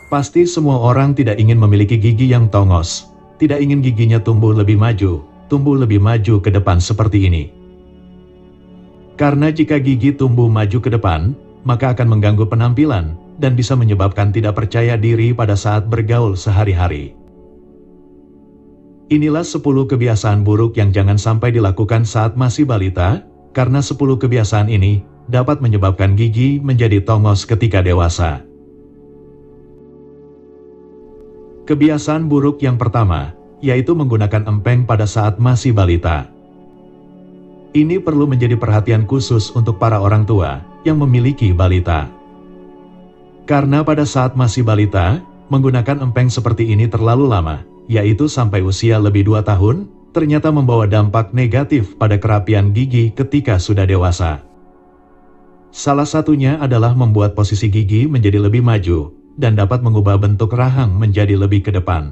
Pasti semua orang tidak ingin memiliki gigi yang tongos, tidak ingin giginya tumbuh lebih maju ke depan seperti ini. Karena jika gigi tumbuh maju ke depan, maka akan mengganggu penampilan, dan bisa menyebabkan tidak percaya diri pada saat bergaul sehari-hari. Inilah 10 kebiasaan buruk yang jangan sampai dilakukan saat masih balita, karena 10 kebiasaan ini dapat menyebabkan gigi menjadi tongos ketika dewasa. Kebiasaan buruk yang pertama, yaitu menggunakan empeng pada saat masih balita. Ini perlu menjadi perhatian khusus untuk para orang tua yang memiliki balita. Karena pada saat masih balita, menggunakan empeng seperti ini terlalu lama, yaitu sampai usia lebih 2 tahun, ternyata membawa dampak negatif pada kerapian gigi ketika sudah dewasa. Salah satunya adalah membuat posisi gigi menjadi lebih maju, dan dapat mengubah bentuk rahang menjadi lebih ke depan.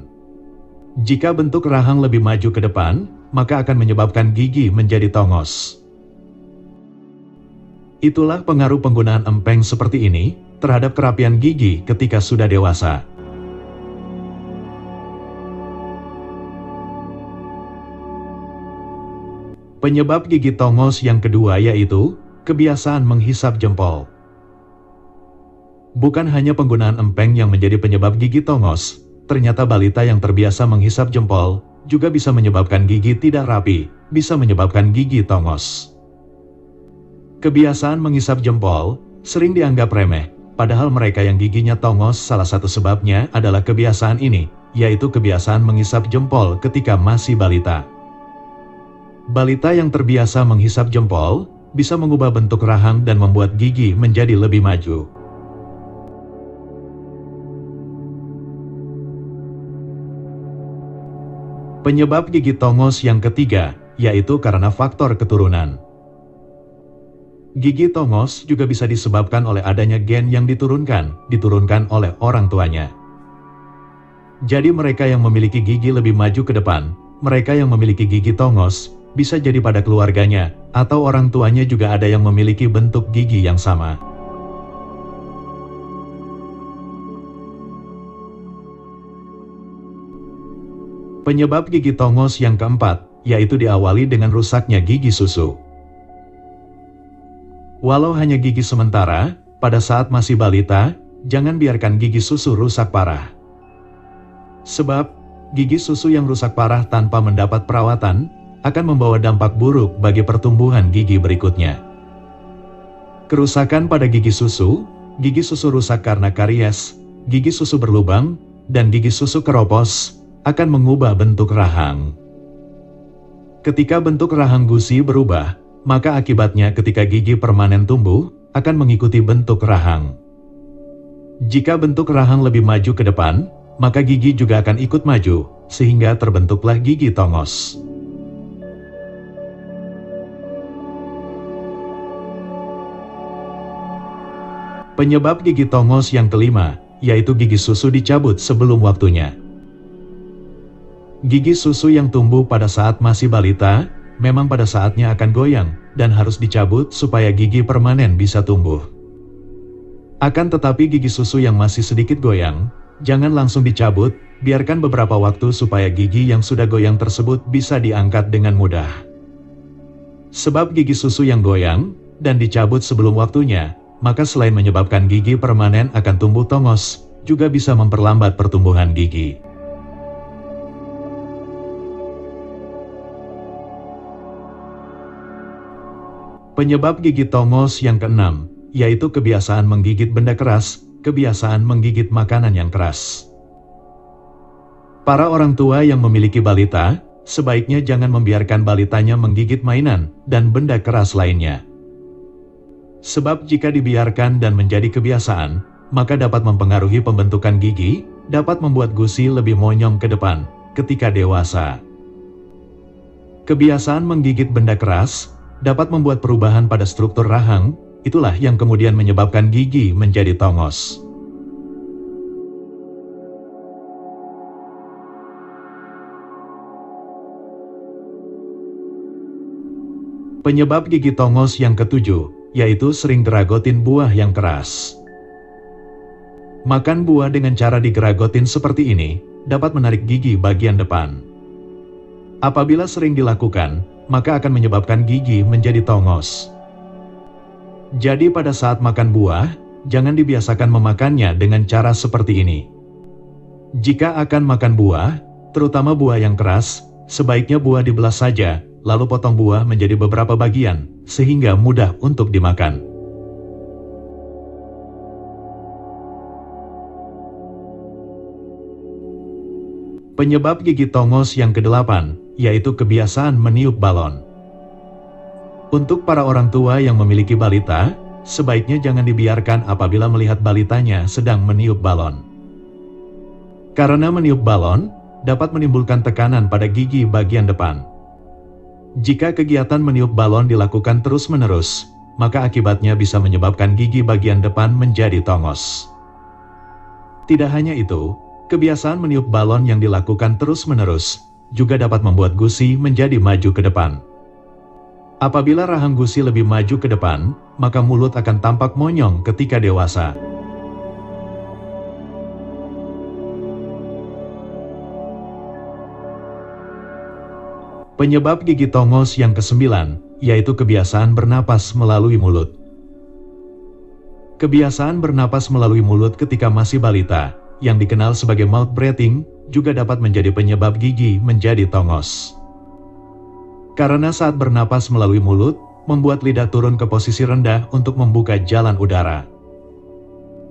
Jika bentuk rahang lebih maju ke depan, maka akan menyebabkan gigi menjadi tongos. Itulah pengaruh penggunaan empeng seperti ini terhadap kerapian gigi ketika sudah dewasa. Penyebab gigi tongos yang kedua yaitu kebiasaan menghisap jempol. Bukan hanya penggunaan empeng yang menjadi penyebab gigi tongos, ternyata balita yang terbiasa menghisap jempol juga bisa menyebabkan gigi tidak rapi, bisa menyebabkan gigi tongos. Kebiasaan menghisap jempol sering dianggap remeh, padahal mereka yang giginya tongos salah satu sebabnya adalah kebiasaan ini, yaitu kebiasaan menghisap jempol ketika masih balita. Balita yang terbiasa menghisap jempol bisa mengubah bentuk rahang dan membuat gigi menjadi lebih maju. Penyebab gigi tongos yang ketiga, yaitu karena faktor keturunan. Gigi tongos juga bisa disebabkan oleh adanya gen yang diturunkan oleh orang tuanya. Jadi mereka yang memiliki gigi lebih maju ke depan, mereka yang memiliki gigi tongos, bisa jadi pada keluarganya, atau orang tuanya juga ada yang memiliki bentuk gigi yang sama. Penyebab gigi tongos yang keempat, yaitu diawali dengan rusaknya gigi susu. Walau hanya gigi sementara, pada saat masih balita, jangan biarkan gigi susu rusak parah. Sebab, gigi susu yang rusak parah tanpa mendapat perawatan, akan membawa dampak buruk bagi pertumbuhan gigi berikutnya. Kerusakan pada gigi susu rusak karena karies, gigi susu berlubang, dan gigi susu keropos, akan mengubah bentuk rahang. Ketika bentuk rahang gusi berubah, maka akibatnya ketika gigi permanen tumbuh, akan mengikuti bentuk rahang. Jika bentuk rahang lebih maju ke depan, maka gigi juga akan ikut maju, sehingga terbentuklah gigi tongos. Penyebab gigi tongos yang kelima, yaitu gigi susu dicabut sebelum waktunya. Gigi susu yang tumbuh pada saat masih balita, memang pada saatnya akan goyang, dan harus dicabut supaya gigi permanen bisa tumbuh. Akan tetapi gigi susu yang masih sedikit goyang, jangan langsung dicabut, biarkan beberapa waktu supaya gigi yang sudah goyang tersebut bisa diangkat dengan mudah. Sebab gigi susu yang goyang, dan dicabut sebelum waktunya, maka selain menyebabkan gigi permanen akan tumbuh tongos, juga bisa memperlambat pertumbuhan gigi. Penyebab gigi tongos yang keenam, yaitu kebiasaan menggigit benda keras, kebiasaan menggigit makanan yang keras. Para orang tua yang memiliki balita, sebaiknya jangan membiarkan balitanya menggigit mainan dan benda keras lainnya. Sebab jika dibiarkan dan menjadi kebiasaan, maka dapat mempengaruhi pembentukan gigi, dapat membuat gusi lebih monyong ke depan ketika dewasa. Kebiasaan menggigit benda keras dapat membuat perubahan pada struktur rahang, itulah yang kemudian menyebabkan gigi menjadi tongos. Penyebab gigi tongos yang ketujuh, yaitu sering geragotin buah yang keras. Makan buah dengan cara digeragotin seperti ini, dapat menarik gigi bagian depan. Apabila sering dilakukan, maka akan menyebabkan gigi menjadi tongos. Jadi pada saat makan buah, jangan dibiasakan memakannya dengan cara seperti ini. Jika akan makan buah, terutama buah yang keras, sebaiknya buah dibelah saja, lalu potong buah menjadi beberapa bagian, sehingga mudah untuk dimakan. Penyebab gigi tongos yang ke-8, yaitu kebiasaan meniup balon. Untuk para orang tua yang memiliki balita, sebaiknya jangan dibiarkan apabila melihat balitanya sedang meniup balon. Karena meniup balon, dapat menimbulkan tekanan pada gigi bagian depan. Jika kegiatan meniup balon dilakukan terus-menerus, maka akibatnya bisa menyebabkan gigi bagian depan menjadi tongos. Tidak hanya itu, kebiasaan meniup balon yang dilakukan terus-menerus juga dapat membuat gusi menjadi maju ke depan. Apabila rahang gusi lebih maju ke depan, maka mulut akan tampak monyong ketika dewasa. Penyebab gigi tongos yang ke-9, yaitu kebiasaan bernapas melalui mulut. Kebiasaan bernapas melalui mulut ketika masih balita, yang dikenal sebagai mouth breathing, juga dapat menjadi penyebab gigi menjadi tongos. Karena saat bernapas melalui mulut, membuat lidah turun ke posisi rendah untuk membuka jalan udara.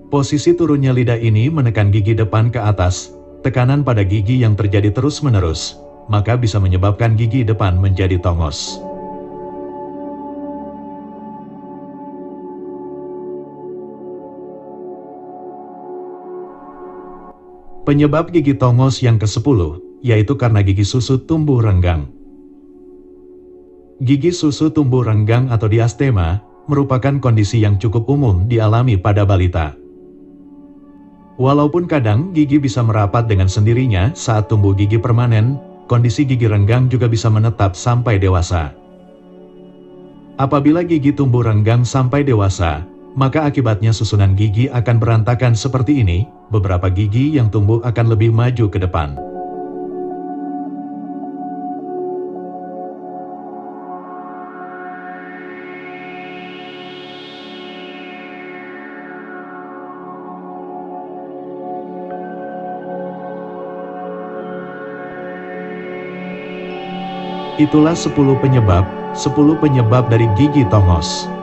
Posisi turunnya lidah ini menekan gigi depan ke atas, tekanan pada gigi yang terjadi terus-menerus, maka bisa menyebabkan gigi depan menjadi tongos. Penyebab gigi tongos yang ke-10, yaitu karena gigi susu tumbuh renggang. Gigi susu tumbuh renggang atau diastema merupakan kondisi yang cukup umum dialami pada balita. Walaupun kadang gigi bisa merapat dengan sendirinya saat tumbuh gigi permanen, kondisi gigi renggang juga bisa menetap sampai dewasa. Apabila gigi tumbuh renggang sampai dewasa, maka akibatnya susunan gigi akan berantakan seperti ini, beberapa gigi yang tumbuh akan lebih maju ke depan. Itulah 10 penyebab dari gigi tongos.